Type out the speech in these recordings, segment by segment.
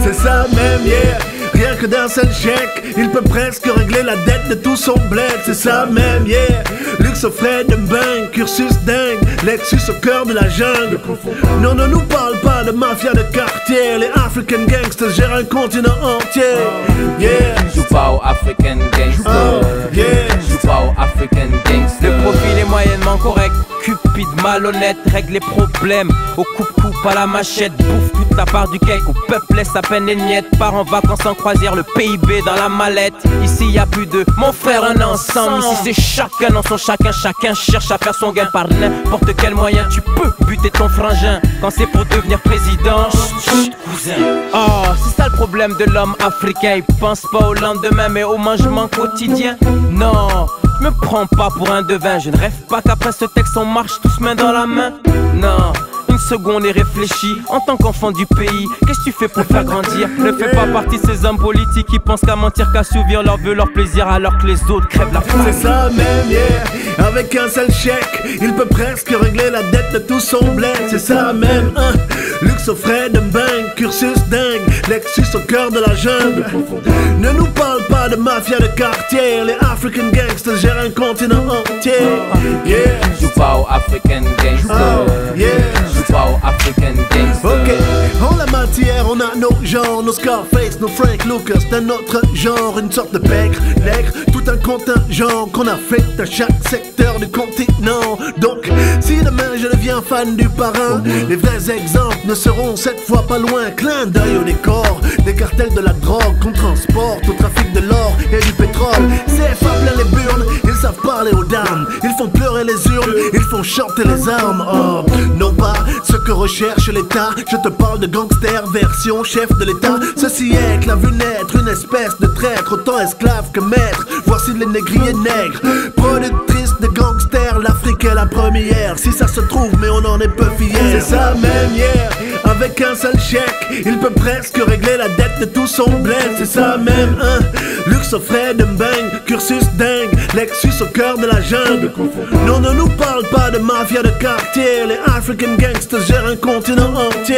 C'est ça même, yeah. Rien que d'un seul chèque, il peut presque régler la dette de tout son bled. C'est ça même, yeah. Luxe au frais de bang, cursus dingue, Lexus au cœur de la jungle. Non, ne nous parle pas de mafia de quartier. Les African gangsters gèrent un continent entier. Yeah. Joue pas aux African gangsters. Yeah. Joue pas aux African gangsters. Le profil est moyennement correct. Cupide, malhonnête, règle les problèmes. Au coupe-coupe à la machette, bouffe toute la part du cake. Au peuple laisse à peine les miettes. Part en vacances en croisière, le PIB dans la mallette. Ici y a plus de mon frère, on est ensemble. Ici c'est chacun dans son chacun. Chacun cherche à faire son gain par n'importe quel moyen. Tu peux buter ton frangin quand c'est pour devenir président. Chut, cousin. Oh, c'est ça le problème de l'homme africain. Il pense pas au lendemain mais au mangement quotidien. Non, je me prends pas pour un devin. Je ne rêve pas qu'après ce texte on marche tous main dans la main. Non, une seconde et réfléchis. En tant qu'enfant du pays, qu'est-ce que tu fais pour faire grandir? Ne fais pas partie de ces hommes politiques qui pensent qu'à mentir, qu'à assouvir leurs vœux, leur plaisir, alors que les autres crèvent la faim. C'est ça même, yeah. Avec un seul chèque, il peut presque régler la dette de tout son bled. C'est ça même, hein. Luxe au frais de bang, cursus dingue, Lexus au cœur de la jungle. Ne nous parle pas de mafia de quartier. Les African gangsters gèrent un continent entier. Yeah. Joue pas aux African gangsters. Yeah. Joue pas aux African gangsters. Ok, en la matière on a nos genres, nos Scarface, nos Frank Lucas, d'un autre genre, une sorte de pègre, nègre, tout un contingent qu'on affecte à chaque secteur du continent. Donc, si demain je deviens fan du parrain, les vrais exemples ne seront cette fois pas loin. Clin d'œil au décor, des cartels de la drogue qu'on transporte au trafic de l'or et du pétrole. CFA plein les burnes, ils savent parler aux dames, ils font pleurer les urnes, ils font chanter les armes. Oh, non pas ce que recherche l'État, je te parle de gangster version chef de l'État. Ce siècle a vu naître une espèce de traître, autant esclave que maître. Voici les négriers nègres, productrice de gangsters, l'Afrique est la première. Si ça se trouve, mais on en est peu fiers. C'est ça même, yeah. Avec un seul chèque, il peut presque régler la dette de tout son bled. C'est ça même, hein. Luxe au frais de bang, cursus dingue, Lexus au cœur de la jungle. Non, ne nous parle pas de mafia de quartier. Les African gangsters gèrent un continent entier.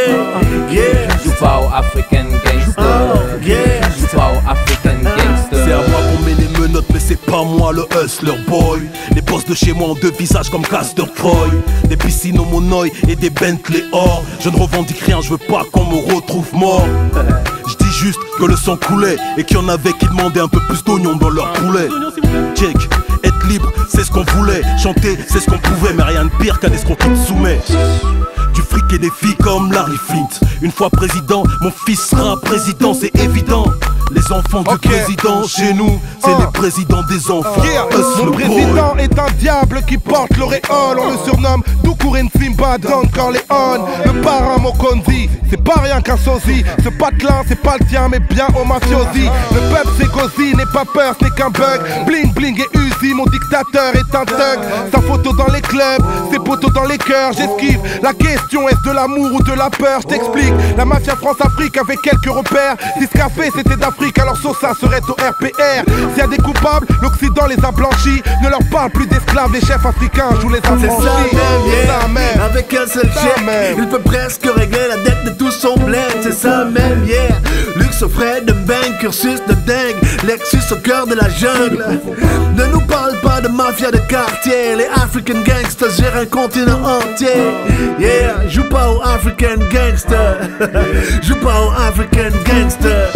Yeah. Joue pas aux African gangsters. Yeah. Joue pas aux African gangsters. C'est à moi qu'on met les menottes, mais c'est pas moi le hustler boy. Les boss de chez moi ont deux visages comme Castor Troy. Des piscines au Monoï et des Bentley or. Je ne revendique rien, je veux pas qu'on me retrouve mort. Je dis juste que le sang coulait et qu'il y en avait qui demandaient un peu plus d'oignons dans leur poulet. Check, être libre, c'est ce qu'on voulait. Chanter, c'est ce qu'on pouvait, mais rien de pire qu'un escroc qui te soumet. Du fric et des filles comme Larry Flint. Une fois président, mon fils sera président, c'est évident. Les enfants du président, chez nous, c'est les présidents des enfants. Mon président est un diable qui porte l'auréole. On le surnomme Doukourine Simba Don Corleone. Le parrain Mokonzi, c'est pas rien qu'un sosie. Ce patelin, c'est pas le tien, mais bien au mafiosi. Le peuple c'est Gozi, n'est pas peur, ce n'est qu'un bug. Bling bling et Uzi, mon dictateur est un thug. Sa photo dans les clubs, ses poteaux dans les cœurs. J'esquive la question, est-ce de l'amour ou de la peur? Je t'explique, la mafia France-Afrique avait quelques repères. Si ce café c'était d'Afrique, alors Sosa serait au RPR. S'il y a des coupables, l'Occident les a blanchis. Ne leur parle plus d'esclaves, les chefs africains jouent les affranchis. C'est ça même, yeah. Ça même. Avec un seul chèque, il peut presque régler la dette de tout son bled. C'est ça même, yeah. Luxe au frais de bang, cursus de dingue, Lexus au cœur de la jungle. Ne nous parle pas de mafia de quartier. Les African gangsters gèrent un continent entier. Yeah, joue pas aux African gangsters. Joue pas aux African gangsters.